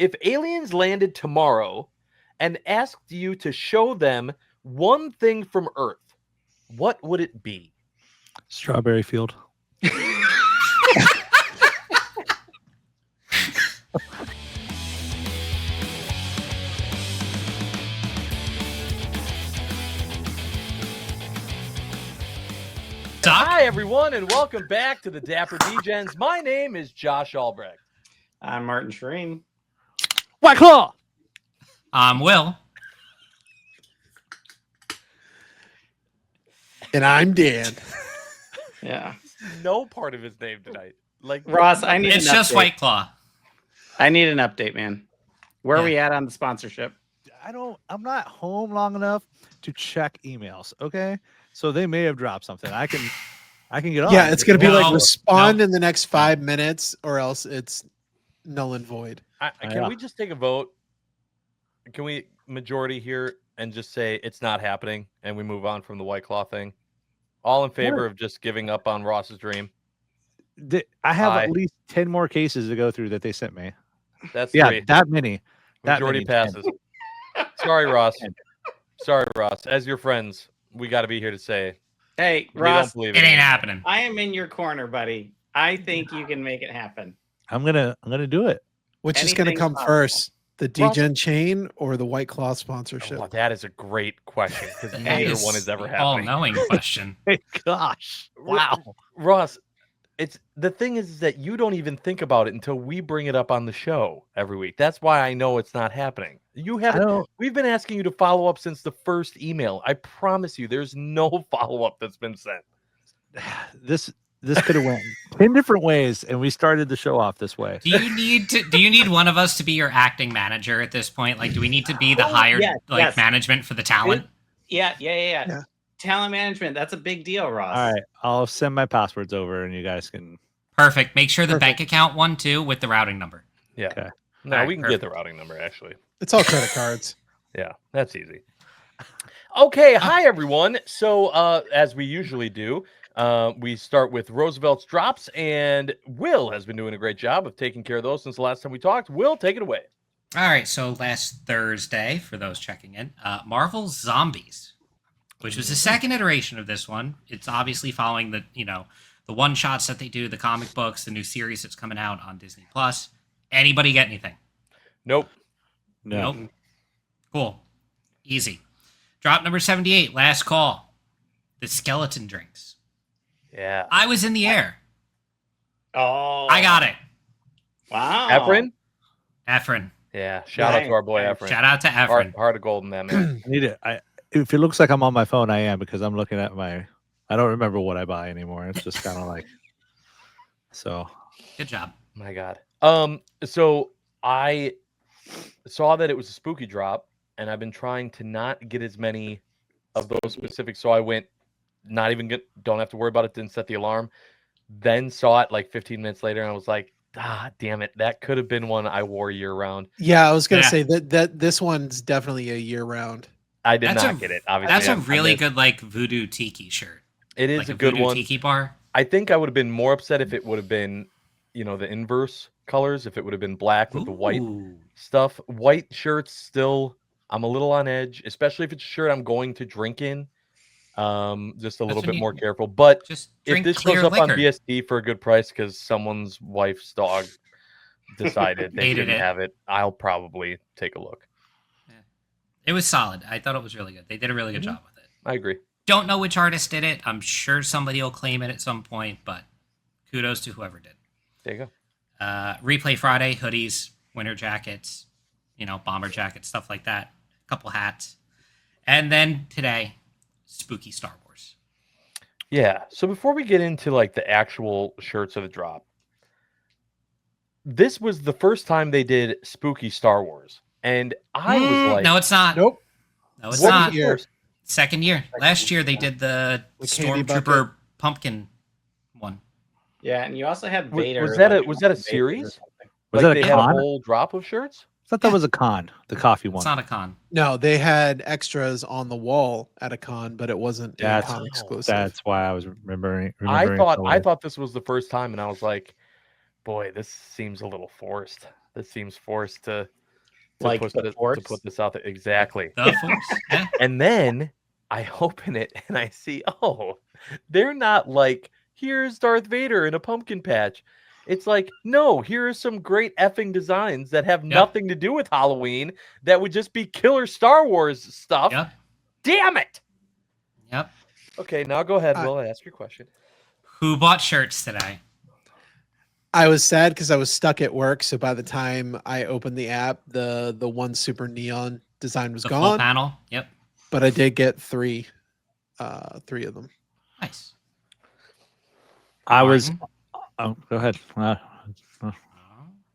if aliens landed tomorrow and asked you to show them one thing from Earth, what would it be? Strawberry field. Hi, everyone, and welcome back to the Dapper Degens. My name is Josh Albrecht. I'm Martin Shreen. White Claw. I'm Will. And I'm Dan. Yeah. No part of his name tonight. Like Ross, I need It's an just update. White Claw. I need an update, man. Where are Yeah. we at on the sponsorship? I'm not home long enough to check emails. Okay. So they may have dropped something. I can get on. Yeah, it's going to be No, like respond no. in the next 5 minutes or else it's null and void. Can we just take a vote? Can we majority here and just say it's not happening and we move on from the White Claw thing? All in favor of just giving up on Ross's dream? I have Aye. at least 10 more cases to go through that they sent me. That's Yeah, three. that many. Majority passes. Sorry, Ross. Sorry, Ross. As your friends, we got to be here to say Hey, we Ross, don't believe It ain't happening. I am in your corner, buddy. I think you can make it happen. I'm gonna do it. Which is going to Anything's come possible. first? The Degen chain or the White Claw sponsorship? Oh, that is a great question because That neither is one is ever an happening. all-knowing question. Hey, gosh. Wow. Ross, it's the thing is that you don't even think about it until we bring it up on the show every week. That's why I know it's not happening. You haven't. We've been asking you to follow up since the first email. I promise you, there's no follow up that's been sent. This could have went 10 different ways, and we started the show off this way. Do you need one of us to be your acting manager at this point? Like, do we need to be the hired yes. management for the talent? Yeah. Talent management. That's a big deal, Ross. All right, I'll send my passwords over, and you guys can. Perfect. Make sure the bank account one too with the routing number. Yeah. Okay. No, All right, we can perfect. get the routing number actually. It's all credit cards. Yeah, that's easy. Okay, hi everyone. So, as we usually do, we start with Roosevelt's drops, and Will has been doing a great job of taking care of those since the last time we talked. Will, take it away. All right. So last Thursday, for those checking in, Marvel Zombies, which was the second iteration of this one. It's obviously following the the one shots that they do, the comic books, the new series that's coming out on Disney Plus. Anybody get anything? Nope. No. Nope. Cool. Easy. Drop number 78, last call. The skeleton drinks. Yeah. I was in the air. Oh, I got it. Wow. Efren? Efren. Yeah. Shout out to our boy Efren. Shout out to Efren. Heart of gold in that man. I need it. If it looks like I'm on my phone, I am because I'm looking at my. I don't remember what I buy anymore. It's just kind of like. So. Good job. My God. So I saw that it was a spooky drop, and I've been trying to not get as many of those specifics. So I went, don't have to worry about it. Didn't set the alarm. Then saw it like 15 minutes later, and I was like, damn it, that could have been one I wore year round. Yeah, I was going to Yeah. say that this one's definitely a year round. I did That's not a- get it. Obviously, That's a I really missed- good like voodoo tiki shirt. It is Like a good voodoo one. Tiki bar. I think I would have been more upset if it would have been, the inverse colors. If it would have been black with the white Ooh. stuff. White shirts still, I'm a little on edge, especially if it's a shirt I'm going to drink in. Just a little when bit you- more careful. But Just if drink this clear shows up liquor. on VST for a good price because someone's wife's dog decided they Hated didn't it. have it, I'll probably take a look. It was solid. I thought it was really good. They did a really good job with it. I agree. Don't know which artist did it. I'm sure somebody will claim it at some point, but kudos to whoever did. There you go. Replay Friday, hoodies, winter jackets, bomber jackets, stuff like that. A couple hats. And then today, spooky Star Wars. Yeah. So before we get into like the actual shirts of the drop, this was the first time they did spooky Star Wars. And I was like, no, it's not. Nope. No, it's what not. was the first? Second year. Last year they did the The candy bucket. Stormtrooper pumpkin one. Yeah, and you also had Vader. Was that a Vader series? or something. Was Like that a they had a con? whole drop of shirts? I thought that was a con, the coffee one. It's not a con. No, they had extras on the wall at a con, but it wasn't a That's- con exclusive. That's why I was remembering. I so well. thought this was the first time, and I was like, boy, this seems a little forced. this seems forced to Like put the this, Force? to put this out there. Exactly. The Force. Yeah. And then I open it and I see, oh, they're not like, here's Darth Vader in a pumpkin patch. It's like, no, here are some great effing designs that have nothing to do with Halloween that would just be killer Star Wars stuff. Yep. Damn it. Yep. Okay, now go ahead, Will. Ask your question. Who bought shirts today? I was sad because I was stuck at work. So by the time I opened the app, the one super neon design was The full gone. panel. Yep. But I did get three of them. Nice. I was. Martin? Oh, go ahead.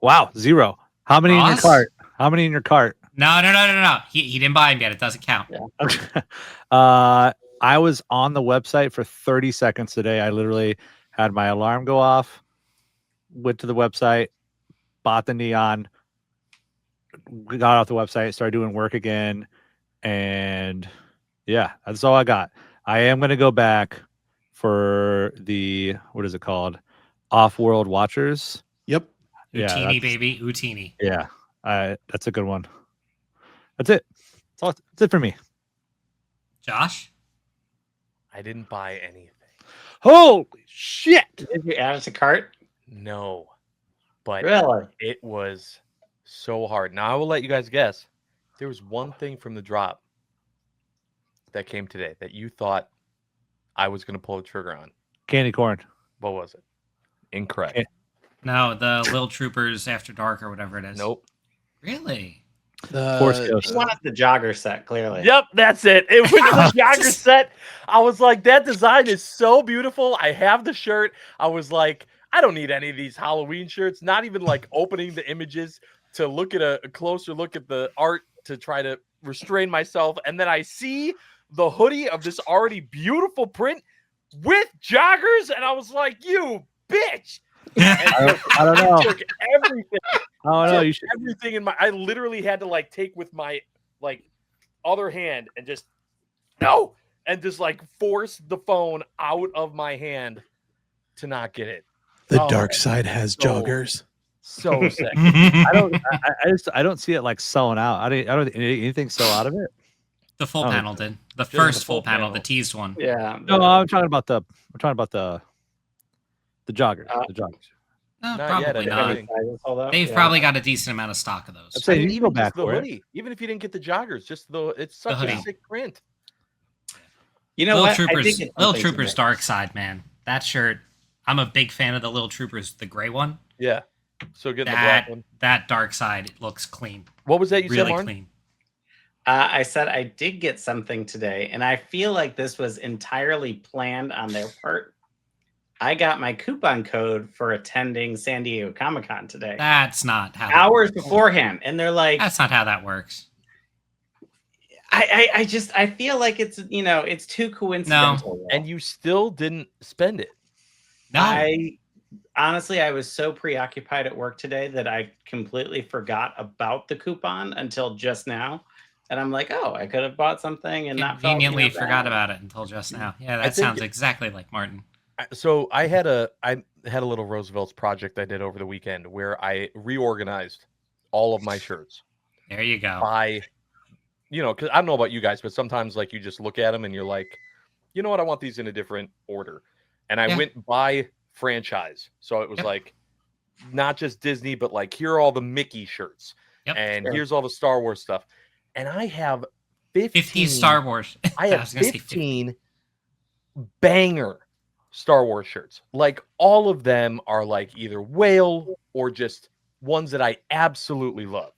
Wow, 0. How many in your Ross? cart? How many in your cart? No. He didn't buy them yet. It doesn't count. Okay. I was on the website for 30 seconds today. I literally had my alarm go off, went to the website, bought the neon, got off the website, started doing work again, and yeah, that's all I got. I am going to go back for the, what is it called? Off-World Watchers. Yep. Yeah, Utini, that's- baby. Utini. Yeah, that's a good one. That's it. That's it for me. Josh? I didn't buy anything. Holy shit! Did you add it to cart? No. But Really? it was so hard. Now I will let you guys guess. There was one thing from the drop that came today that you thought I was going to pull the trigger on. Candy corn. What was it? Incorrect. Okay. No, the Little Troopers After Dark or whatever it is. Nope. Really? Force Ghost. You wanted the jogger set, clearly. Yep, that's it. It was the jogger set. I was like, that design is so beautiful. I have the shirt. I was like, I don't need any of these Halloween shirts. Not even like opening the images to look at a closer look at the art to try to restrain myself. And then I see the hoodie of this already beautiful print with joggers, and I was like, you bitch. I don't know. Took everything. Oh no, you should. Everything in my. I literally had to like take with my like other hand and just and just like force the phone out of my hand to not get it. The Oh, dark side has so- joggers. So sick. I don't see it like selling out. I don't anything sell out of it. The full Oh. panel did. The the first full full panel, the panel. teased one. Yeah. No, I'm talking about the joggers. Uh, The joggers. No, Not yet, probably I not. think. They've probably got a decent amount of stock of those. I'm saying I you mean, can go even just back the for it. hoodie, even if you didn't get the joggers, just it's such a hoodie. sick print. You know Little what? I Troopers, did get Little something Troopers today. Dark Side, man. That shirt. I'm a big fan of the Little Troopers, the gray one. Yeah. So getting the black one. That Dark Side, it looks clean. What was that you said, Really Martin? clean. I said I did get something today, and I feel like this was entirely planned on their part. I got my coupon code for attending San Diego Comic-Con today. That's not how. Hours beforehand, and they're like, That's not how that works. I feel like it's it's too coincidental. And you still didn't spend it. No. I honestly, I was so preoccupied at work today that I completely forgot about the coupon until just now. And I'm like, oh, I could have bought something and not Conveniently felt, forgot about it until just now. Yeah, that think- sounds exactly like Martin. So I had a little Roosevelt's project I did over the weekend where I reorganized all of my shirts There you go. by, because I don't know about you guys, but sometimes like you just look at them and you're like, you know what, I want these in a different order. And I Yeah. went by franchise. So it was Yep. like not just Disney, but like here are all the Mickey shirts. Yep. And Sure. here's all the Star Wars stuff. And I have 15 50 Star Wars. I have was gonna say 15 banger Star Wars shirts. Like all of them are like either whale or just ones that I absolutely love.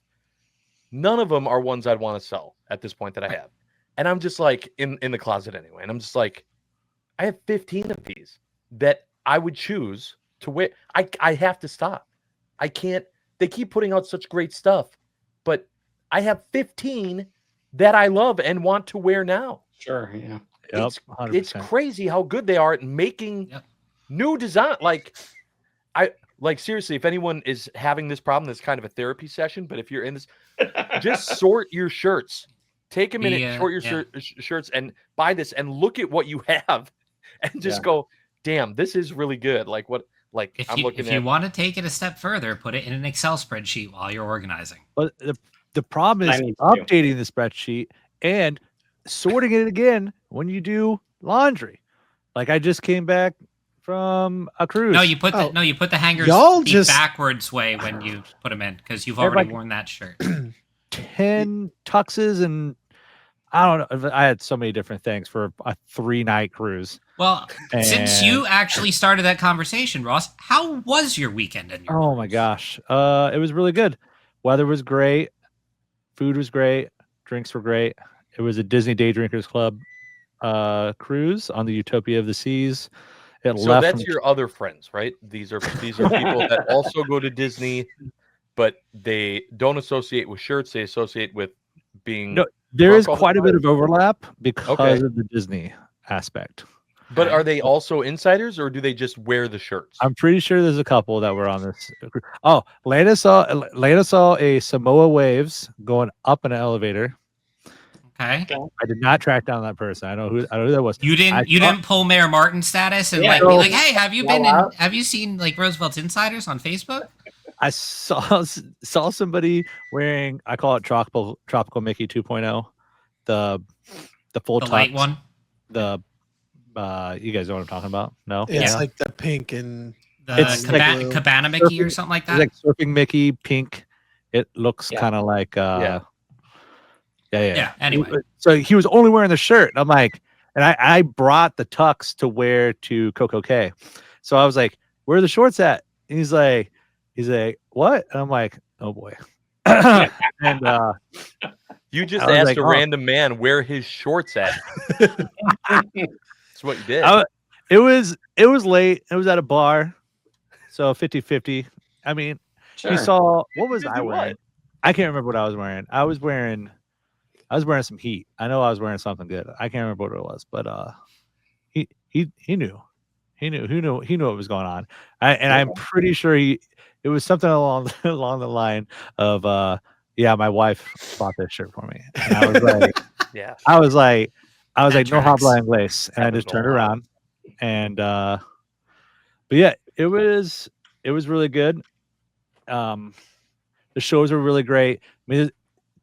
None of them are ones I'd want to sell at this point that I have. And I'm just like in the closet anyway. And I'm just like, I have 15 of these that I would choose to wear. I have to stop. I can't. They keep putting out such great stuff, but I have 15 that I love and want to wear now. Sure, yeah. Yep, It's 100%. crazy how good they are at making Yep. new design. Like seriously, if anyone is having this problem, that's kind of a therapy session. But if you're in this, just sort your shirts. Take a minute, sort your shirts, and buy this, and look at what you have, and just go, "Damn, this is really good." Like what Like If I'm you looking if at you want to take it a step further, put it in an Excel spreadsheet while you're organizing. But the problem I is need to do. updating the spreadsheet and sorting it again when you do laundry. Like I just came back from a cruise. No, you put Oh. the hangers Y'all the just- backwards way when you put them in because you've They're already like- worn that shirt. 10 tuxes and I don't know. I had so many different things for a 3-night cruise. Well, since And- you actually started that conversation, Ross, how was your weekend and your Oh my cruise? gosh. It was really good. Weather was great. Food was great. Drinks were great. It was a Disney Day Drinkers Club cruise on the Utopia of the Seas. It so left that's from your other friends, right? These are people that also go to Disney, but they don't associate with shirts. They associate with being. No, there is drunk all the quite a bit time? of overlap because Okay. of the Disney aspect. But Okay. are they also insiders, or do they just wear the shirts? I'm pretty sure there's a couple that were on this. Oh, Lana saw a Samoa Waves going up an elevator. Okay. I did not track down that person. I don't know who that was. You didn't thought- pull Mayor Martin status and Yeah, like be no. like, hey, have you been Wow. have you seen like Roosevelt's Insiders on Facebook? I saw somebody wearing, I call it tropical Mickey 2.0, the full The tux, light one, the you guys know what I'm talking about? No, It's Yeah. like the pink and the It's like- Cabana Mickey or something like it's that. like surfing Mickey pink. It looks Yeah. kind of like Yeah. Yeah, anyway. So he was only wearing the shirt. And I'm like, and I brought the tux to wear to Coco K. So I was like, where are the shorts at? And he's like, what? And I'm like, oh boy. And You just I was asked like, a oh. random man where his shorts at. That's what you did. it was late. It was at a bar. So 50-50. I mean, Sure. he saw, what was You I do wearing? what? I can't remember what I was wearing. I was wearing some heat. I know I was wearing something good. I can't remember what it was, but he knew. He knew what was going on. I'm pretty sure it was something along the line of yeah, my wife bought this shirt for me. And I was like, Yeah. I was like, no tracks. habla inglés. And I Happens just a turned lot. around and but yeah, it was really good. The shows were really great. I mean,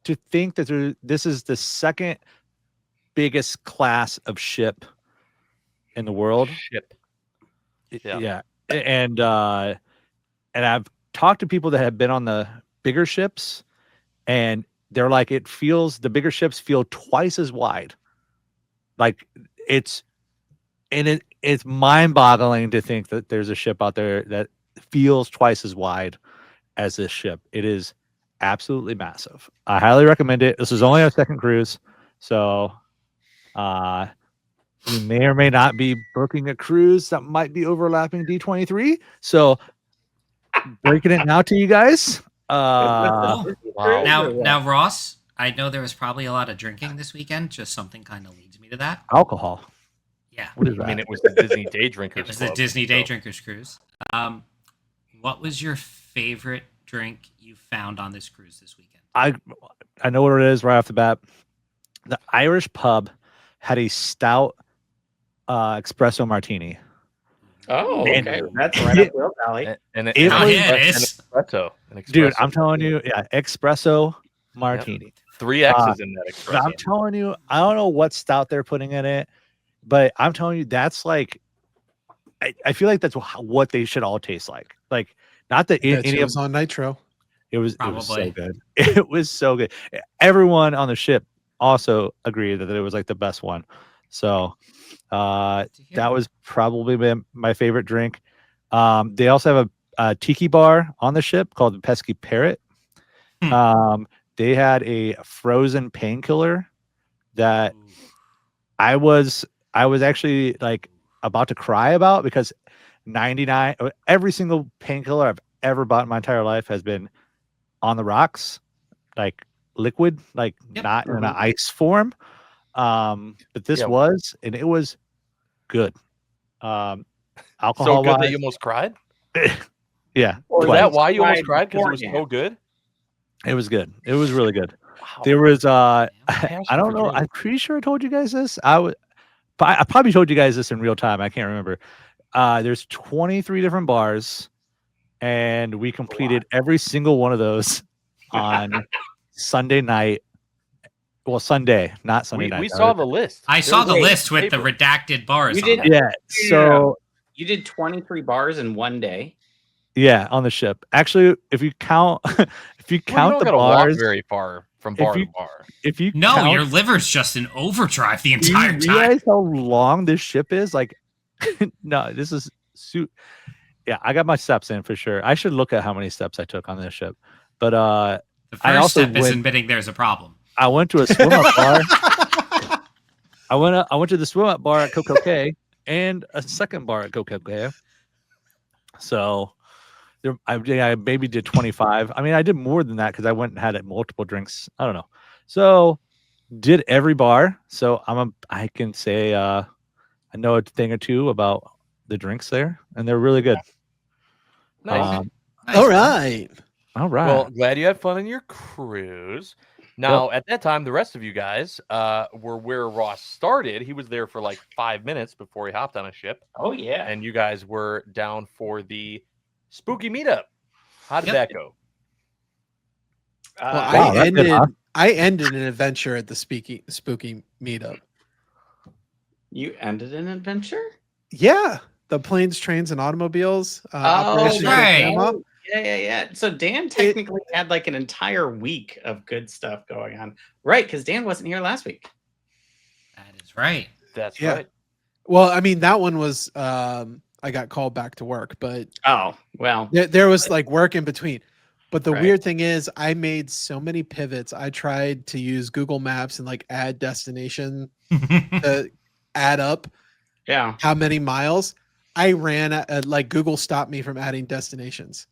to think that this is the second biggest class of ship in the world. Ship. Yeah. Yeah. And I've talked to people that have been on the bigger ships and they're like, the bigger ships feel twice as wide. Like it's mind-boggling to think that there's a ship out there that feels twice as wide as this ship. It is absolutely massive. I highly recommend it. This is only our second cruise, so we may or may not be booking a cruise that might be overlapping D23. So breaking it now to you guys. Cool. Wow. Now, Ross, I know there was probably a lot of drinking this weekend. Just something kind of leads me to that. Alcohol. Yeah, What is I that? mean, it was the Disney Day Drinkers it was the Club, Disney Day so- Drinkers Cruise. What was your favorite drink you found on this cruise this weekend? I know what it is right off the bat. The Irish pub had a stout espresso martini. Oh, And- okay. That's right up Will Valley. And It Oh, was- yeah, it is. An Dude, espresso. I'm telling you, yeah, espresso martini. 3 X's in that But I'm espresso. telling you, I don't know what stout they're putting in it, but I'm telling you, that's like, I feel like that's what they should all taste like. Like, not that that any shit of was on Nitro. it was so Probably. good. It was so good. Everyone on the ship also agreed that it was like the best one. So Good to hear. that was probably my favorite drink. They also have a tiki bar on the ship called the Pesky Parrot. Hmm. They had a frozen painkiller that Ooh. I was actually like about to cry about because 99 every single painkiller I've ever bought in my entire life has been on the rocks, like liquid, like Yep. not in an ice form. But this Yeah. was, and it was good. So Alcohol good that wise, you almost cried? yeah, Or Is twice. that why you almost Cried cried? Because it was beforehand. so good? It was good. It was really good. Wow. There was Passion I don't for know. drink. I'm pretty sure I told you guys this. I probably told you guys this in real time. I can't remember. There's 23 different bars, and we completed every single one of those on Sunday night. Well, Sunday, not Sunday night. We saw the list. I There saw was the a list with the paper. redacted bars. You on did- it. Yeah. So You did 23 bars in one day. yeah, on the ship. Actually, if you count, Well, you count don't the gotta walk bars, very far from if bar you- to bar. if you No, count, your liver's just in overdrive the do you entire time. realize how long this ship is? Like, no, this is Yeah, I got my steps in for sure. I should look at how many steps I took on this ship. But The I first also step is went- admitting there's a problem. I went to a swim up bar. I went to the swim up bar at Coco and a second bar at Coco. So I maybe did 25. I mean, I did more than that because I went and had multiple drinks. I don't know. So did every bar. So I can say I know a thing or two about the drinks there, and they're really good. Nice. Nice. All right. All right. Well, glad you had fun on your cruise. Now, at that time, the rest of you guys were where Ross started. He was there for like 5 minutes before he hopped on a ship, Oh yeah. and you guys were down for the spooky meetup. How did Yep. that go? Well, Wow, that's good, huh? I ended an adventure at the spooky meetup. You ended an adventure? Yeah, the planes, trains, and automobiles. Operation right. Grandma. Yeah. So Dan technically had like an entire week of good stuff going on. Right, because Dan wasn't here last week. That is right. That's Yeah. right. Well, I mean, that one was I got called back to work, but Oh, well. there was like work in between. But the Right. weird thing is, I made so many pivots. I tried to use Google Maps and like add destination to add up Yeah. how many miles. I ran like Google stopped me from adding destinations.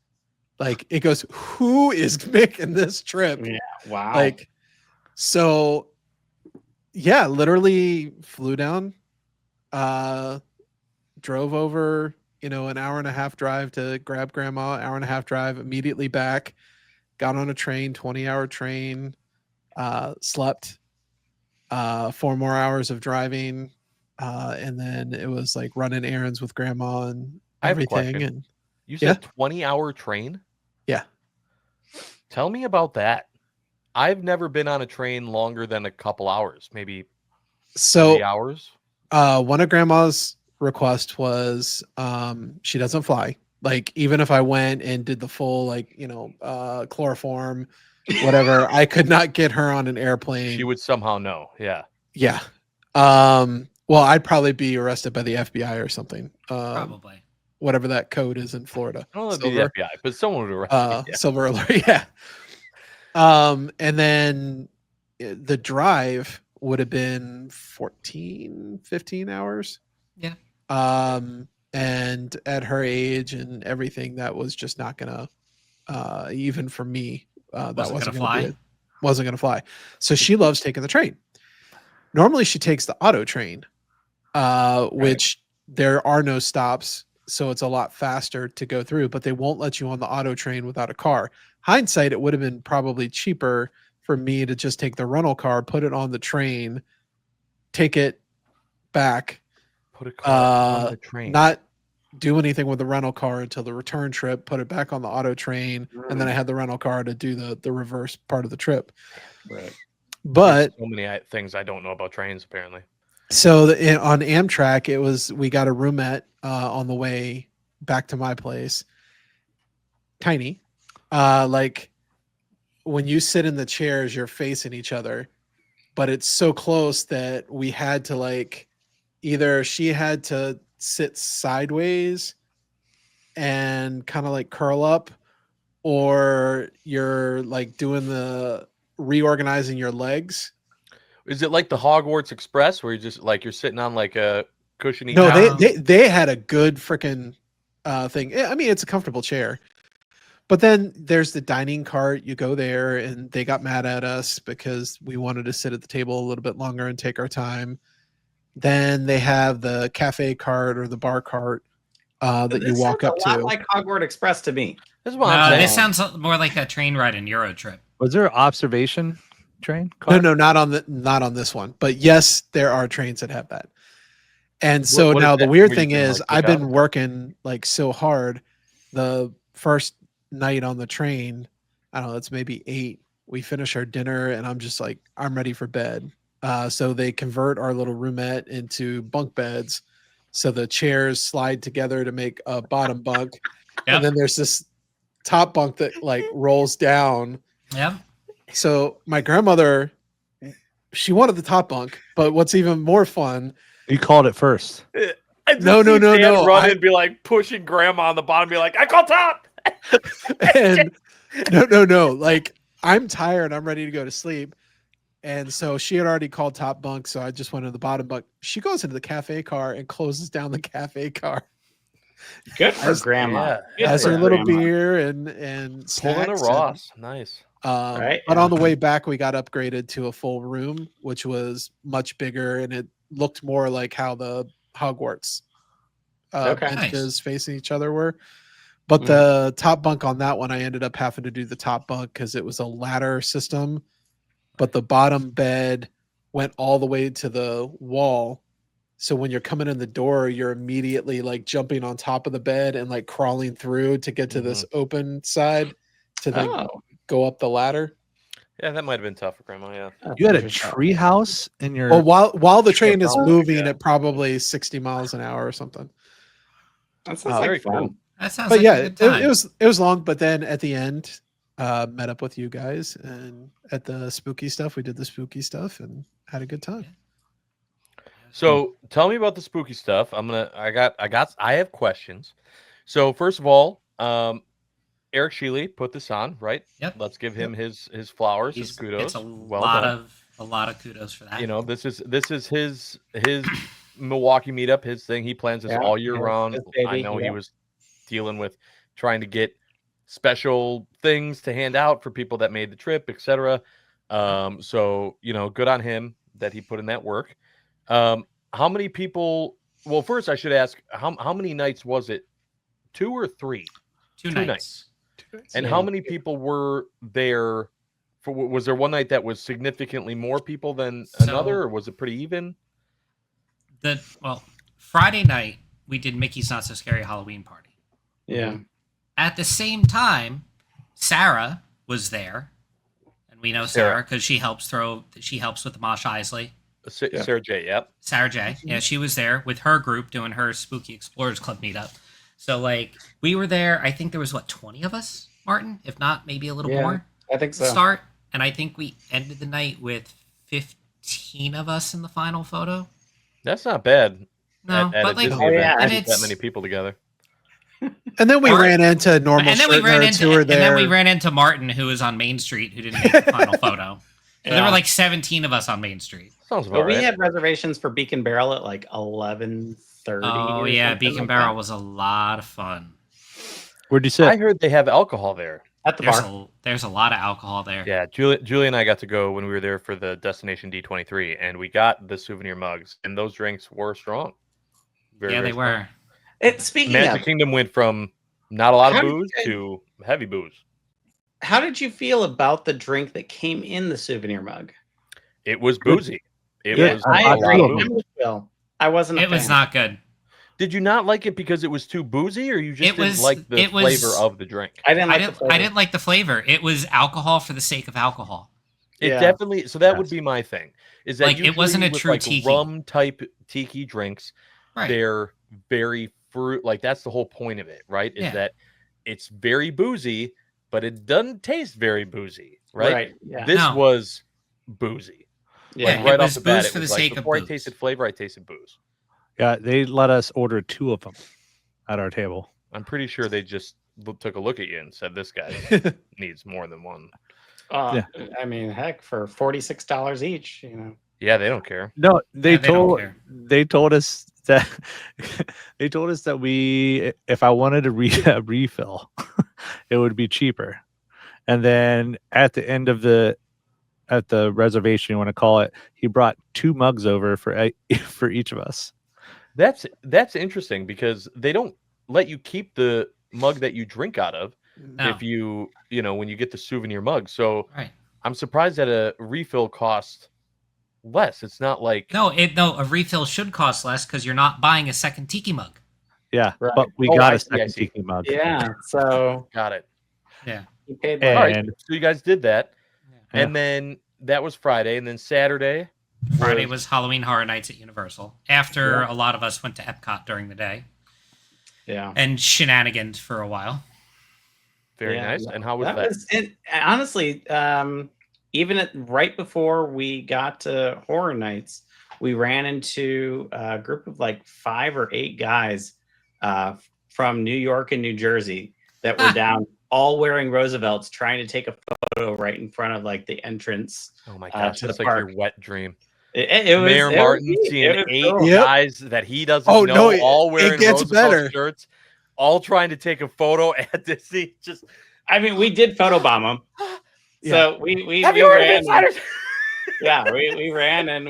Like it goes, who is making this trip? Yeah. Wow. Like, so yeah, literally flew down, drove over, an hour and a half drive to grab grandma, hour and a half drive, immediately back, got on a train, 20-hour train, slept 4 more hours of driving. And then it was like running errands with grandma and I have a everything. question. And You said 20-hour train? Yeah. Tell me about that. I've never been on a train longer than a couple hours, maybe 3 so hours. one of grandma's request was she doesn't fly. Like even if I went and did the full chloroform, whatever, I could not get her on an airplane. She would somehow know. Yeah. Yeah. Well, I'd probably be arrested by the FBI or something. Probably. Whatever that code is in Florida. I don't know if it'd be the FBI, but someone would arrest me. Yeah. Silver alert. Yeah. And then the drive would have been 14, 15 hours. Yeah. And at her age and everything, that was just not gonna even for me, that wasn't gonna fly. So she loves taking the train. Normally she takes the auto train, which there are no stops, so it's a lot faster to go through, but they won't let you on the auto train without a car. Hindsight, it would have been probably cheaper for me to just take the rental car, put it on the train, take it back, Put a car on the train. not do anything with the rental car until the return trip, put it back on the auto train, and then I had the rental car to do the reverse part of the trip. Right. But so many things I don't know about trains, apparently. so on Amtrak, we got a roomette on the way back to my place. Tiny, like when you sit in the chairs, you're facing each other, but it's so close that we had to like either she had to sit sideways and kind of like curl up, or you're like doing the reorganizing your legs. Is it like the Hogwarts Express where you're sitting on like a cushiony? No, couch? they had a good freaking thing. I mean, it's a comfortable chair. But then there's the dining cart. You go there, and they got mad at us because we wanted to sit at the table a little bit longer and take our time. Then they have the cafe cart or the bar cart that you walk up a lot to. like Hogwarts Express to me. This is what I'm saying. This sounds more like that train ride in Euro Trip. Was there an observation train? No, not on this one. But yes, there are trains that have that. And so what is now the that? weird Were you thing doing, is like, I've cookout? been working like so hard. The first night on the train, I don't know, it's maybe 8. We finish our dinner and I'm just like, I'm ready for bed. So they convert our little roomette into bunk beds. So the chairs slide together to make a bottom bunk. Yep. And then there's this top bunk that like rolls down. Yep. So my grandmother, she wanted the top bunk, but what's even more fun, You called it first. I just No, see no, Dan no. run and be like pushing grandma on the bottom, be like, I call top. And no. Like I'm tired, I'm ready to go to sleep. And so she had already called top bunk, so I just went to the bottom bunk. She goes into the cafe car and closes down the cafe car. Good for As- grandma. Yeah. Good Has for her little grandma. beer and Pulling a snacks. Ross. Nice. Right, But yeah. on the way back, we got upgraded to a full room, which was much bigger, and it looked more like how the Hogwarts Okay. benches facing each other were. But Mhm. the top bunk on that one, I ended up having to do the top bunk because it was a ladder system, but the bottom bed went all the way to the wall. So when you're coming in the door, you're immediately like jumping on top of the bed and like crawling through to get to this open side to then Oh, go up the ladder. Yeah, that might have been tough for grandma. Yeah. that's You had a interesting. tree house in your. Well, while the train is Oh, moving yeah. at probably 60 miles an hour or something. That sounds very like fun. cool. That sounds But like yeah, a good time. it was long. But then at the end, met up with you guys, and at the spooky stuff, we did the spooky stuff and had a good time. So tell me about the spooky stuff. I have questions. So first of all, Eric Sheely put this on, right? Yep. Let's give him his flowers, his He's kudos. gets a Well lot done. of kudos for that. You know, this is his Milwaukee meetup, his thing. He plans this Yeah, all year his round. I baby, know he yeah. was dealing with trying to get special things to hand out for people that made the trip, etc. So you know, good on him that he put in that work. How many people? Well, first I should ask how many nights was it? 2 or 3? Two two nights. And Yeah. how many people were there? Was there one night that was significantly more people than another, or was it pretty even? Friday night we did Mickey's Not So Scary Halloween Party. Yeah. At the same time, Sarah was there, and we know Sarah because she helps with the Mosh Isley. Yeah. Sarah J. Yep. Sarah J. Yeah, she was there with her group doing her Spooky Explorers Club meetup. So like we were there. I think there was 20 of us, Martin, if not maybe a little Yeah, more. I think To so. start, and I think we ended the night with 15 of us in the final photo. That's not bad. No, at but a like, Disney Oh, event yeah. to and keep that it's many people together. And then we Or- ran into normal and then we shirt ran nerds into who were and there. then we ran into Martin, who was on Main Street, who didn't make the final photo. So there Yeah. were like 17 of us on Main Street. Sounds about But we right. had reservations for Beacon Barrel at like 11:30. Oh or yeah, something Beacon like Barrel that. was a lot of fun. Where'd you sit? I heard they have alcohol there. At the bar. There's a lot of alcohol there. Yeah, Julie and I got to go when we were there for the Destination D23, and we got the souvenir mugs, and those drinks were strong. Very, Yeah, very they strong. were. Speaking Magic of, Kingdom went from not a lot of How did booze you- to heavy booze. how did you feel about the drink that came in the souvenir mug? It was boozy. It Good. was I a agree. lot of booze. I'm with Bill. I wasn't. A It was fan. not good. Did you not like it because it was too boozy, or you just It didn't was- like the it was- flavor of the drink? I didn't I like the didn't. flavor. I didn't like the flavor. It was alcohol for the sake of alcohol. It Yeah. definitely. So that would Yes. be my thing. Is that Like, it wasn't usually a with, true like, tiki. rum type tiki drinks? Right. They're very fruit. Like that's the whole point of it, right? Is Yeah. that it's very boozy, but it doesn't taste very boozy, right? Yeah. This No. was boozy. Yeah. Like it right off was the bat, booze it for was the like sake of before I booze. tasted flavor, I tasted booze. Yeah, they let us order 2 of them at our table. I'm pretty sure they just took a look at you and said, "This guy needs more than one." I mean, heck, for $46 each, you know. Yeah, they don't care. No, Yeah, they don't care. they told us that we if I wanted a refill, it would be cheaper. And then at the end of the reservation, you want to call it, he brought 2 mugs over for each of us. That's interesting because they don't let you keep the mug that you drink out of No. if when you get the souvenir mug. So Right. I'm surprised that a refill costs less. It's not like No, a refill should cost less because you're not buying a second tiki mug. Yeah, Right. but we Oh, got I a see, I second see. tiki mug. Yeah. So got it. Yeah. you paid And- All right, like so you guys did that, Yeah. and then that was Friday, and then Saturday. Friday was Halloween Horror Nights at Universal. After Yeah. a lot of us went to Epcot during the day yeah. and shenanigans for a while. very Yeah, nice. And how was that? was it, honestly, even right before we got to Horror Nights, we ran into a group of like 5 or 8 guys from New York and New Jersey that were down, all wearing Roosevelts, trying to take a photo right in front of like the entrance. Oh my gosh, to that's the like park. your wet dream. It was Mayor it Martin was neat. seeing It was 8 cool. Yep. guys that he doesn't Oh, know, no, all it wearing gets Roosevelt better. shirts, all trying to take a photo at Disney. Just I mean, we did photobomb them. So we have you heard of ran. insiders? Yeah, we ran and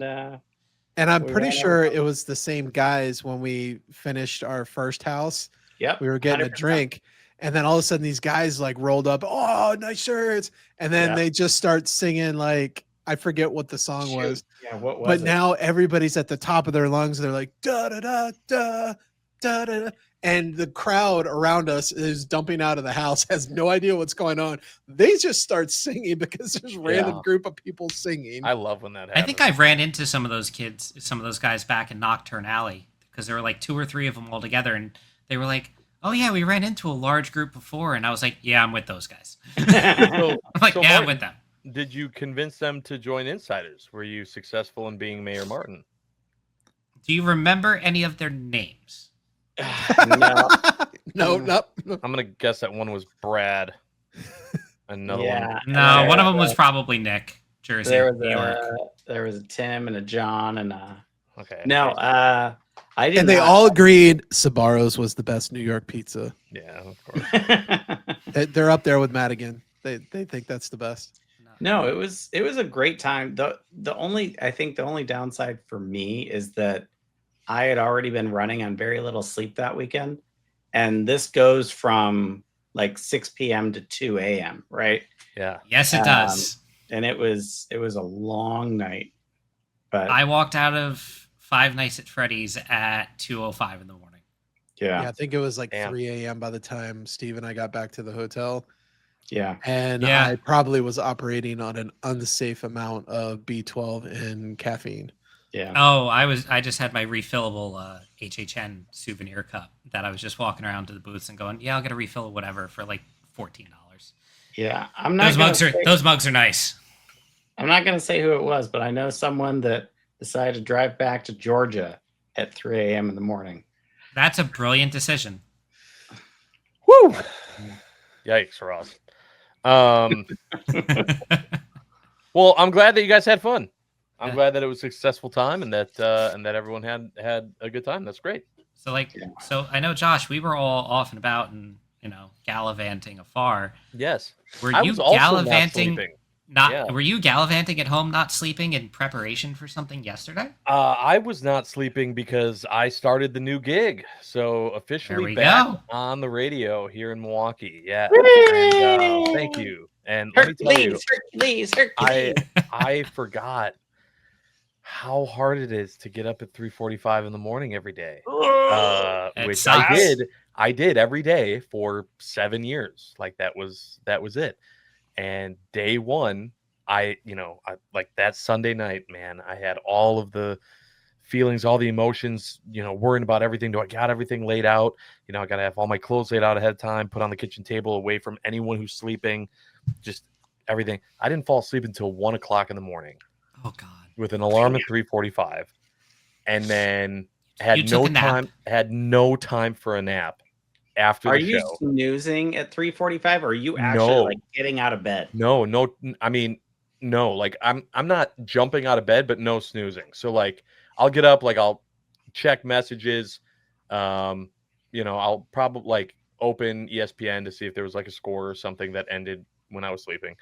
And I'm We pretty ran sure over. it was the same guys when we finished our first house. yep. We were getting a 100%. drink, and then all of a sudden these guys like rolled up. Oh, nice shirts! And then Yeah. they just start singing like I forget what the song Shoot. was, Yeah, what was but it? now everybody's at the top of their lungs. They're like da da da da da da, and the crowd around us is dumping out of the house, has no idea what's going on. They just start singing because there's a random Yeah. group of people singing. I love when that I happens. think I ran into some of those guys back in Nocturne Alley because there were like 2 or 3 of them all together, and they were like, "Oh yeah, we ran into a large group before," and I was like, "Yeah, I'm with those guys." So, I'm like, so "Yeah, I'm Martin, with them." did you convince them to join Insiders? Were you successful in being Mayor Martin? Do you remember any of their names? no. No, no. I'm gonna guess that one was Brad. Another Yeah. one. No, there one of was them was probably Nick, Jersey, There was New York. there was a Tim and a John and a Okay. no. I didn't. And they all agreed Sabaros was the best New York pizza. Yeah, of course. They're up there with Madigan. They think that's the best. No, it was a great time. The only downside for me is that I had already been running on very little sleep that weekend, and this goes from like 6 p.m. to 2 a.m. right? Yeah. Yes, it does. And it was a long night. But I walked out of Five Nights at Freddy's at 2:05 in the morning. Yeah, yeah, I think it was like Damn. 3 a.m. by the time Steve and I got back to the hotel. yeah. And Yeah. I probably was operating on an unsafe amount of B12 and caffeine. Yeah. Oh, I just had my refillable HHN souvenir cup that I was just walking around to the booths and going, "Yeah, I'll get a refill of whatever for like $14." Yeah. Those Mugs are nice. I'm not gonna say who it was, but I know someone that decided to drive back to Georgia at 3 a.m. in the morning. That's a brilliant decision. Woo! Yikes, Ross. Well, I'm glad that you guys had fun. I'm Yeah. glad that it was a successful time and that everyone had a good time. That's great. So I know, Josh, we were all off and about and gallivanting afar. Yes. Were I you was also not gallivanting? sleeping. Yeah. Were you gallivanting at home, not sleeping in preparation for something yesterday? I was not sleeping because I started the new gig. So officially we back go. on the radio here in Milwaukee. Yeah. And, thank you. And let me tell you, Hercules. I forgot how hard it is to get up at 3:45 in the morning every day. It Which sucks. I did every day for 7 years. Like that was it. And day one, I like that Sunday night, man, I had all of the feelings, all the emotions, worrying about everything. Do I got everything laid out? I got to have all my clothes laid out ahead of time, put on the kitchen table away from anyone who's sleeping, just everything. I didn't fall asleep until 1 o'clock in the morning Oh God. with an alarm at 3:45, and then You had took no a nap. time for a nap after Are the you show. snoozing at 3:45, or are you actually No. like getting out of bed? No, I mean, no, like I'm not jumping out of bed, but no snoozing. So like I'll get up, like I'll check messages. I'll probably like open ESPN to see if there was like a score or something that ended when I was sleeping.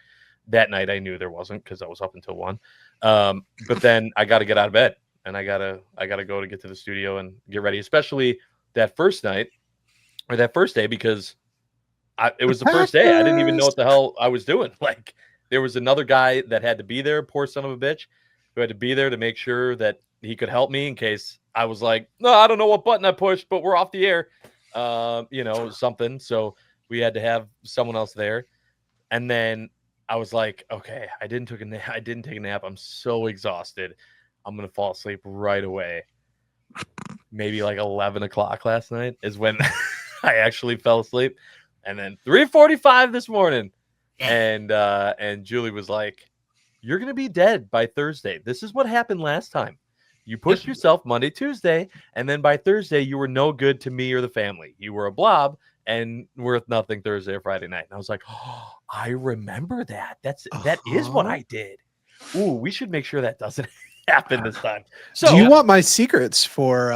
That night I knew there wasn't because I was up until 1. But then I got to get out of bed and I gotta go to get to the studio and get ready, especially that first night or that first day, because it was the first day. I didn't even know what the hell I was doing. Like there was another guy that had to be there, poor son of a bitch. who had to be there to make sure that he could help me in case I was like, no, I don't know what button I pushed, but we're off the air, something. So we had to have someone else there. And then I was like, okay, I didn't take a nap. I'm so exhausted. I'm going to fall asleep right away. Maybe like 11 o'clock last night is when I actually fell asleep. And then 3:45 this morning. And Julie was like, you're going to be dead by Thursday. This is what happened last time. You pushed yourself Monday, Tuesday, and then by Thursday, you were no good to me or the family. You were a blob and worth nothing Thursday or Friday night. And I was like, oh, I remember that. That is what I did. Ooh, we should make sure that doesn't happen this time. So, do you want my secrets for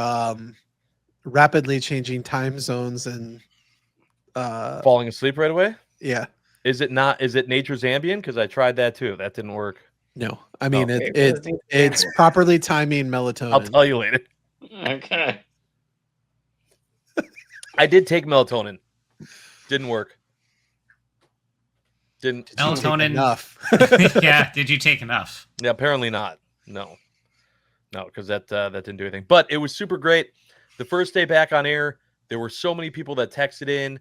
rapidly changing time zones and falling asleep right away? Yeah. Is it Nature's Ambient? Because I tried that too. That didn't work. No, I mean Okay, it's properly timing melatonin. I'll tell you later. Okay. I did take melatonin. Didn't work. Didn't Melatonin. Enough. Yeah. Did you take enough? Yeah, apparently not. No, because that didn't do anything. But it was super great. The first day back on air, there were so many people that texted in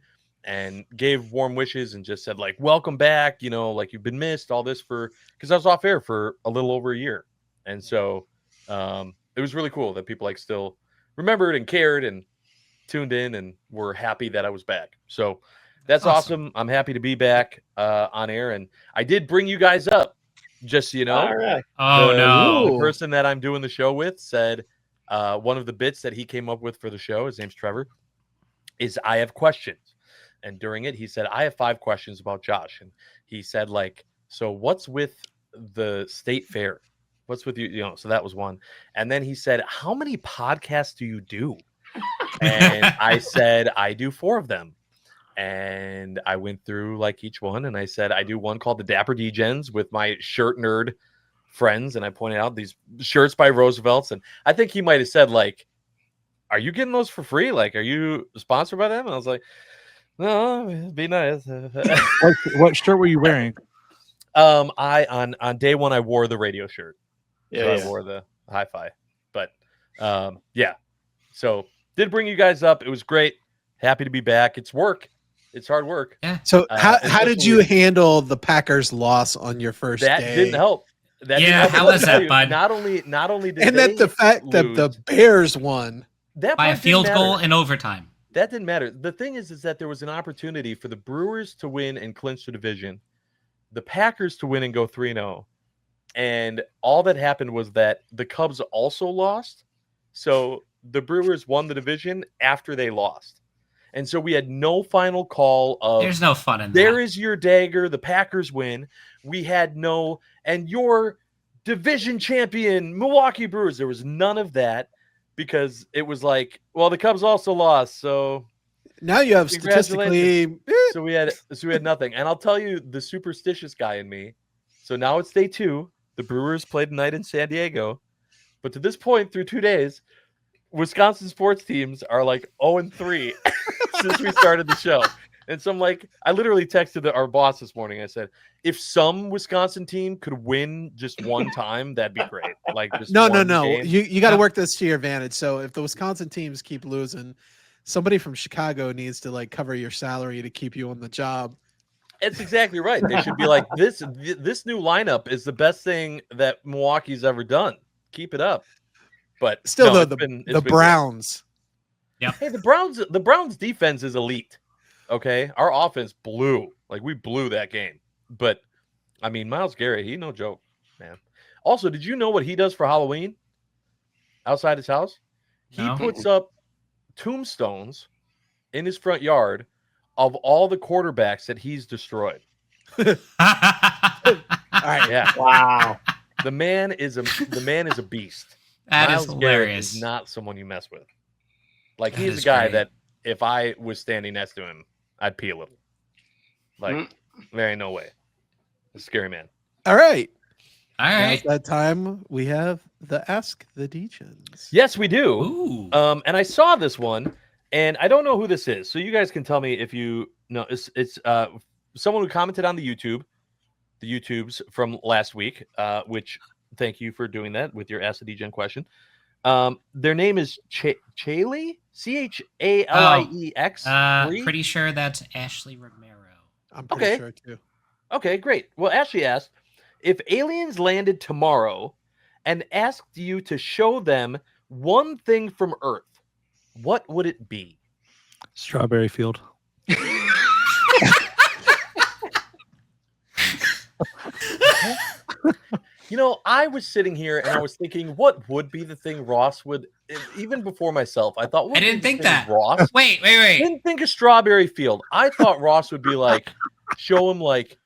and gave warm wishes and just said like, welcome back, like you've been missed, all this because I was off air for a little over a year. And so it was really cool that people like still remembered and cared and tuned in and were happy that I was back. So that's awesome. I'm happy to be back on air. And I did bring you guys up, just so you know. All right. Oh, no. The person that I'm doing the show with said one of the bits that he came up with for the show, his name's Trevor, is I have questions. And during it, he said, I have 5 questions about Josh. And he said, like, so what's with the state fair? What's with you? So that was one. And then he said, how many podcasts do you do? And I said, I do 4 of them. And I went through like each one. And I said, I do one called the Dapper Degens with my shirt nerd friends. And I pointed out these shirts by Roosevelt's. And I think he might have said, like, are you getting those for free? Like, are you sponsored by them? And I was like, no, it'd be nice. What shirt were you wearing? On day one I wore the radio shirt. I wore the hi-fi. But yeah. So did bring you guys up. It was great. Happy to be back. It's work. It's hard work. Yeah. So how did you handle the Packers' loss on your first day? That didn't help. How was that, bud? Not only did and they that the fact that the Bears won by a field goal in overtime. That didn't matter. The thing is that there was an opportunity for the Brewers to win and clinch the division, the Packers to win and go 3-0. And all that happened was that the Cubs also lost. So the Brewers won the division after they lost. And so we had no final call of there's no fun in that. There is your dagger. The Packers win. We had no, and your division champion, Milwaukee Brewers. There was none of that. Because it was like, well, the Cubs also lost, so now you have statistically. So we had nothing, and I'll tell you, the superstitious guy in me. So now it's day 2. The Brewers played tonight in San Diego, but to this point, through 2 days, Wisconsin sports teams are like 0-3 since we started the show. And so I'm like, I literally texted our boss this morning. I said, if some Wisconsin team could win just one time, that'd be great. Like, just no. game. You got to work this to your advantage. So if the Wisconsin teams keep losing, somebody from Chicago needs to like cover your salary to keep you on the job. That's exactly right. They should be like, this new lineup is the best thing that Milwaukee's ever done. Keep it up. But still, no, the Browns. Yeah. Hey, the Browns defense is elite. Okay, our offense blew. Like, we blew that game. But I mean, Myles Garrett, he no joke, man. Also, did you know what he does for Halloween outside his house? He puts up tombstones in his front yard of all the quarterbacks that he's destroyed. All right. Yeah. Wow. The man is a beast. That Myles is Garrett hilarious. is not someone you mess with. Like, That he's is a guy great. that if I was standing next to him, I'd pee a little. Like, there ain't no way. A scary man. All right. All Now right. it's that time we have the Ask the Degens. Yes, we do. Ooh. And I saw this one, and I don't know who this is. So you guys can tell me if you know. It's someone who commented on the YouTubes from last week, which thank you for doing that with your Ask the Degen question. Their name is Chailey, CHALIEX. Pretty sure that's Ashley Romero. I'm pretty sure too. Okay, great. Well, Ashley asked, if aliens landed tomorrow and asked you to show them one thing from Earth, what would it be? Strawberry field. You know, I was sitting here and I was thinking, what would be the thing Ross would, even before myself, I thought, what I didn't would be think the thing that. Ross. Wait. Didn't think of Strawberry Field. I thought Ross would be like, show him like,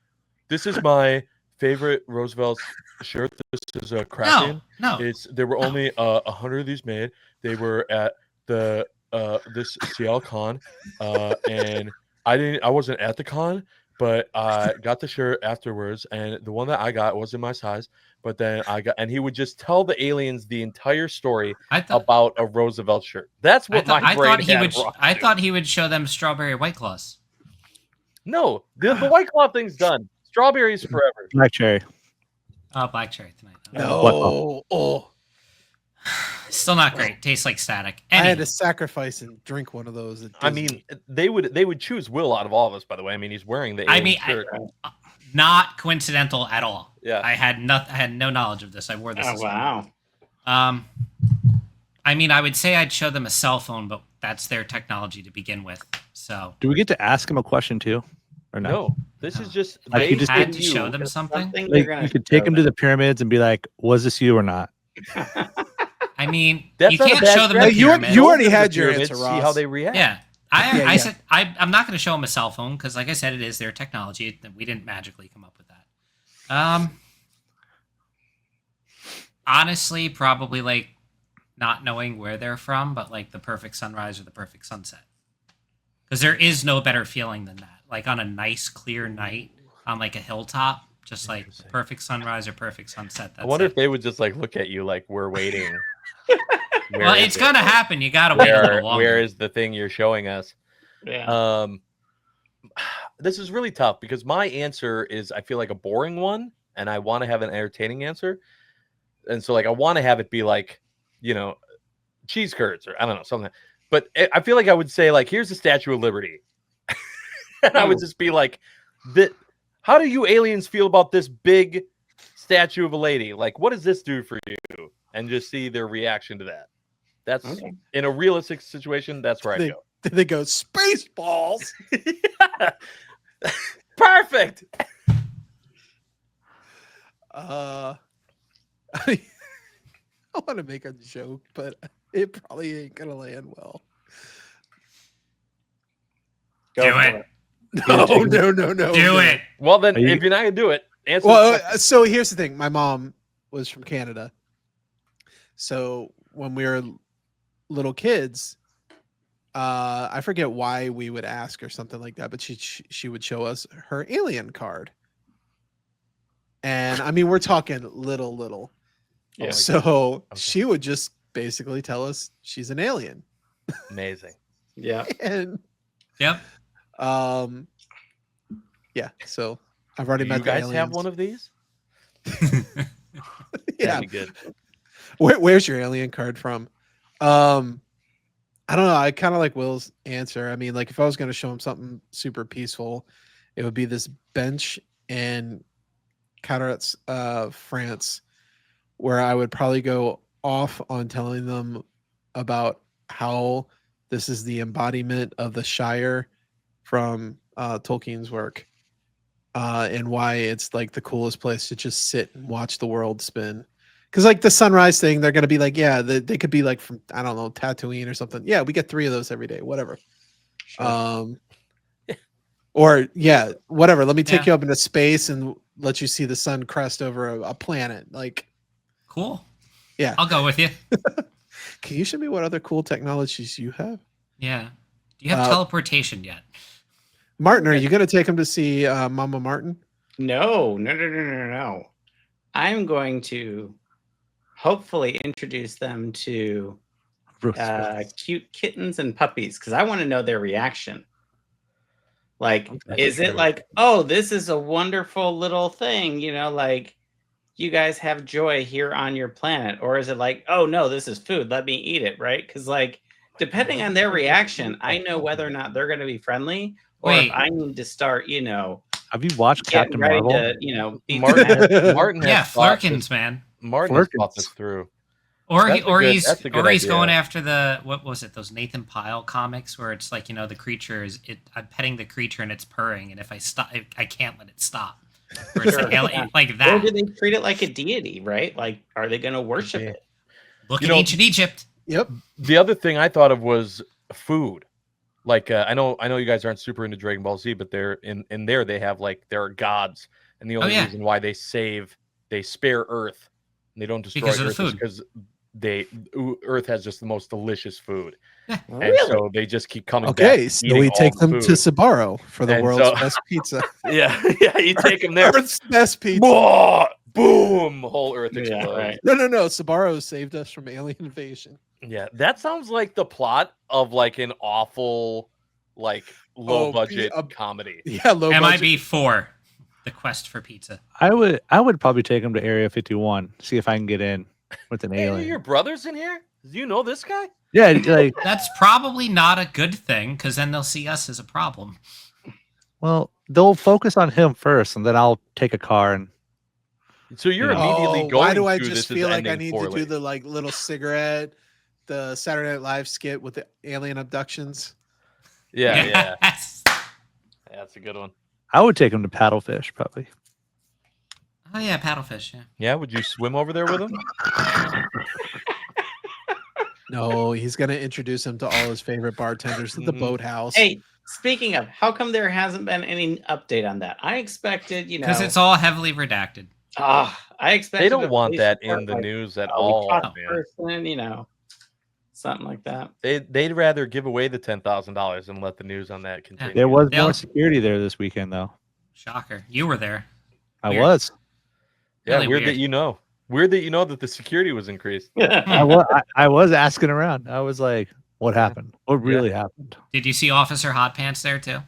this is my favorite Roosevelt's shirt. This is a Kraken. No. There were only 100 of these made. They were at the this CL Con, and I wasn't at the con, but I got the shirt afterwards, and the one that I got wasn't my size. But then and he would just tell the aliens the entire story about a Roosevelt shirt. That's what I thought he would show them strawberry White Claws. No, the White Claw thing's done. Strawberries forever. Black cherry. Oh, black cherry tonight. No. Still not great. Tastes like static. I had to sacrifice and drink one of those. I mean, they would choose Will out of all of us. By the way, I mean he's wearing the. Shirt. Not coincidental at all. Yeah, I had no knowledge of this. I wore this. Oh wow. I mean, I would say I'd show them a cell phone, but that's their technology to begin with. So, do we get to ask him a question too, or not? No, this is just like you just had to show them something. Like, you could take them to the pyramids and be like, "Was this you or not?" I mean, that's you can't show them the pyramids. You already had your answer, Ross. See how they react. Yeah. I said I'm not going to show them a cell phone because, like I said, it is their technology. We didn't magically come up with that. Honestly, probably like not knowing where they're from, but like the perfect sunrise or the perfect sunset. Because there is no better feeling than that. Like on a nice, clear night on like a hilltop, just like perfect sunrise or perfect sunset. I wonder if they would just like look at you like we're waiting. Well, it's going to happen. You got to wait a little longer. Where is the thing you're showing us? Yeah. This is really tough because my answer is I feel like a boring one and I want to have an entertaining answer. And so like I want to have it be like, you know, cheese curds or I don't know, something. But I feel like I would say like, here's the Statue of Liberty. And I would just be like, how do you aliens feel about this big statue of a lady? Like, what does this do for you? And just see their reaction to that. That's in a realistic situation. That's where I go. They go Spaceballs. Yeah. Perfect. I want to make a joke, but it probably ain't gonna land well. Do it. No. Do it. Well, then, if you're not gonna do it, answer. Well, so here's the thing. My mom was from Canada, so when we were little kids, I forget why we would ask or something like that, but she would show us her alien card, and I mean we're talking little. Yeah. So she would just basically tell us she's an alien. Amazing. Yeah. And yep. Yeah. So I've already met. You guys have one of these? Yeah. Good. Where's your alien card from? I don't know. I kind of like Will's answer. I mean, like if I was going to show him something super peaceful, it would be this bench in Carteret, France, where I would probably go off on telling them about how this is the embodiment of the Shire from Tolkien's work, and why it's like the coolest place to just sit and watch the world spin. Because like the sunrise thing, they're gonna be like, yeah, they could be like from I don't know Tatooine or something. Yeah, we get 3 of those every day, whatever. Sure. Or yeah, whatever. Let me take you up into space and let you see the sun crest over a planet. Like, cool. Yeah, I'll go with you. Can you show me what other cool technologies you have? Yeah. Do you have teleportation yet? Martin, are you going to take him to see Mama Martin? No. I'm going to hopefully introduce them to cute kittens and puppies because I want to know their reaction. Like, is it like, oh, this is a wonderful little thing, you know, like do you guys have joy here on your planet? Or is it like, oh no, this is food, let me eat it, right? Because like, depending on their reaction, I know whether or not they're going to be friendly, or if Wait. I need to start, Have you watched getting Captain ready Marvel? to, beat Martin, the Martin has Yeah, thought Flurkins, this, man. Martin has thought Flurkins. this through. Or That's a good he's going idea. after what was it? Those Nathan Pyle comics where it's like the creature I'm petting the creature and it's purring, and if I stop, I can't let it stop. Where it's like, like Or that. do they treat it like a deity, right? Like, are they going to worship it? Look at ancient Egypt. Yep. The other thing I thought of was food. Like I know you guys aren't super into Dragon Ball Z, but they're in there they have like there are gods, and the only reason why they spare Earth and they don't destroy Because of the Earth is food. because Earth has just the most delicious food. And Really? so they just keep coming back. Okay, so eating we all take the them to food. Sabaro for the And world's so- best pizza. Yeah, you take them there. Earth's best pizza. Whoa, boom, whole Earth Yeah, explodes. right. No. Sabaro saved us from alien invasion. Yeah, that sounds like the plot of like an awful, like low budget comedy. Yeah, low budget. MIB 4, The Quest for Pizza. I would probably take him to Area 51, see if I can get in with an Hey, alien. your brother's in here? Do you know this guy? Yeah, like, That's probably not a good thing, because then they'll see us as a problem. well, they'll focus on him first, and then I'll take a car and. So you're Yeah. immediately going. Why do I to just this is feel like I ending need poorly. to do the like little cigarette, the Saturday Night Live skit with the alien abductions? Yeah, Yes. that's a good one. I would take him to Paddlefish, probably. Oh yeah, paddlefish. Yeah. Yeah, would you swim over there with him? No, he's gonna introduce him to all his favorite bartenders at the Mhm. boathouse. Hey, speaking of, how come there hasn't been any update on that? I expected, Because it's all heavily redacted. I expected They don't at want least that part, in the like, news at we all, caught the man. person, something like that. They'd rather give away the $10,000 than let the news on that continue. There was They'll- more security there this weekend, though. Shocker. You were there. I Weird. was. Yeah, Really weird that weird. you know. Weird that you know that the security was increased. I was asking around. I was like, "What happened? What really happened?" Did you see Officer Hot Pants there too?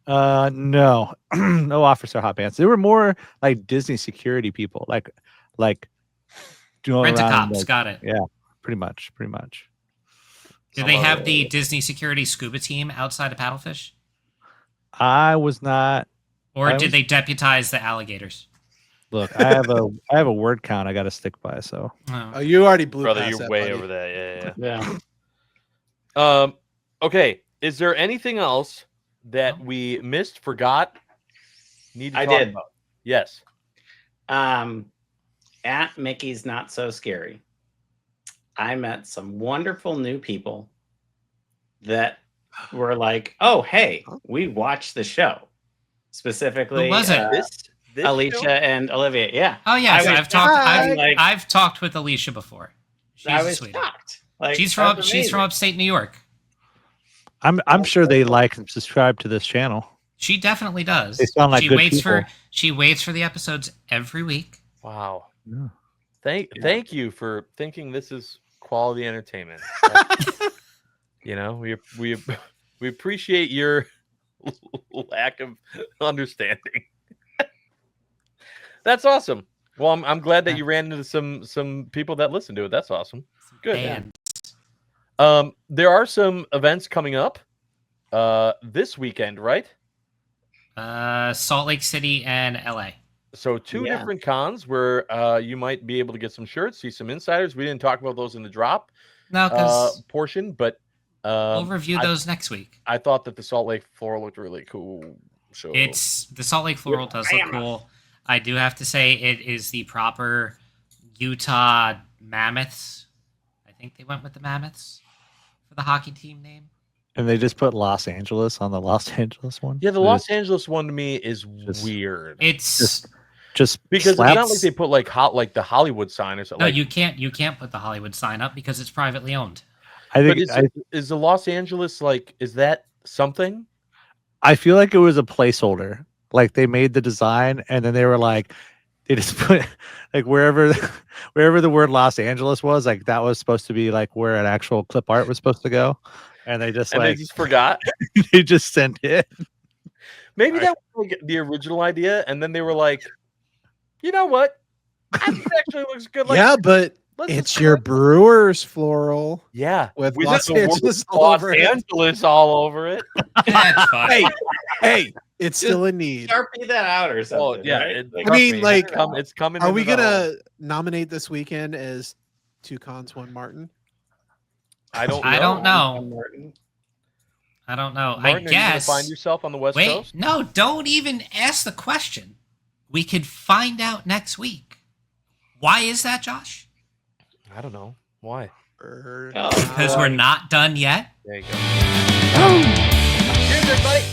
No, no officer hot pants. They were more like Disney security people, like doing Rent a around, cops. like, Got it. pretty much. Did they have the Disney security scuba team outside of Paddlefish? I was not. Or I did was- they deputize the alligators? Look, I have a word count I got to stick by. So Oh. Oh, you already blew Brother, past you're that, way buddy. over that. Yeah. Yeah. Okay. Is there anything else that No. we missed, forgot, need to I talk did. about? Yes. At Mickey's Not So Scary, I met some wonderful new people that were like, "Oh, hey, we watched the show." Specifically, Who was it? This Alicia show? and Olivia. Yeah, Oh yes, I was I've talked with Alicia before. She's I a was sweetie. shocked. Like, She's that's from amazing. upstate New York. I'm sure they like and subscribe to this channel. She definitely does. They sound like she good waits for people. she waits for the episodes every week. Wow. Yeah. Thank you for thinking this is quality entertainment. We appreciate your lack of understanding. That's awesome. Well, I'm glad that you ran into some people that listen to it. That's awesome. Good. And There are some events coming up this weekend, right? Salt Lake City and LA. So two Yeah. different cons where you might be able to get some shirts, see some insiders. We didn't talk about those in the drop No, because portion, but we'll review those next week. I thought that the Salt Lake floral looked really cool. So It's the Salt Lake floral does look cool. I do have to say it is the proper Utah Mammoths. I think they went with the Mammoths for the hockey team name. And they just put Los Angeles on the Los Angeles one. yeah, the It Los is Angeles one to me is Just- weird It's just because it's slaps. not like they put like the Hollywood sign or something. no, like, you can't put the Hollywood sign up because it's privately owned. I but think is the Los Angeles is that something? I feel like it was a placeholder. Like they made the design and then they were like, they just put like wherever the word Los Angeles was, like that was supposed to be like where an actual clip art was supposed to go. And they just And like they just forgot. they just sent it. Maybe that was like the original idea, and then they were like, you know what? I think actually looks good. Like, Yeah, but let's it's just your correct- Brewers floral. Yeah, with with Los the word Angeles all Los over it. Angeles all over it. That's fine. Hey, it's still in need. Sharpie that out or something. Oh yeah, right? it, Like, trust mean, me, like, it's coming. Are we into the home. gonna nominate this weekend as 2 Cons, 1 Martin? I don't know. I don't know. Martin. I don't know. Martin, I are you gonna guess. find yourself on the West Wait, Coast? no, don't even ask the question. We could find out next week. Why is that, Josh? I don't know. Why? Oh, Because we're not done yet. There you go. Cheers, everybody.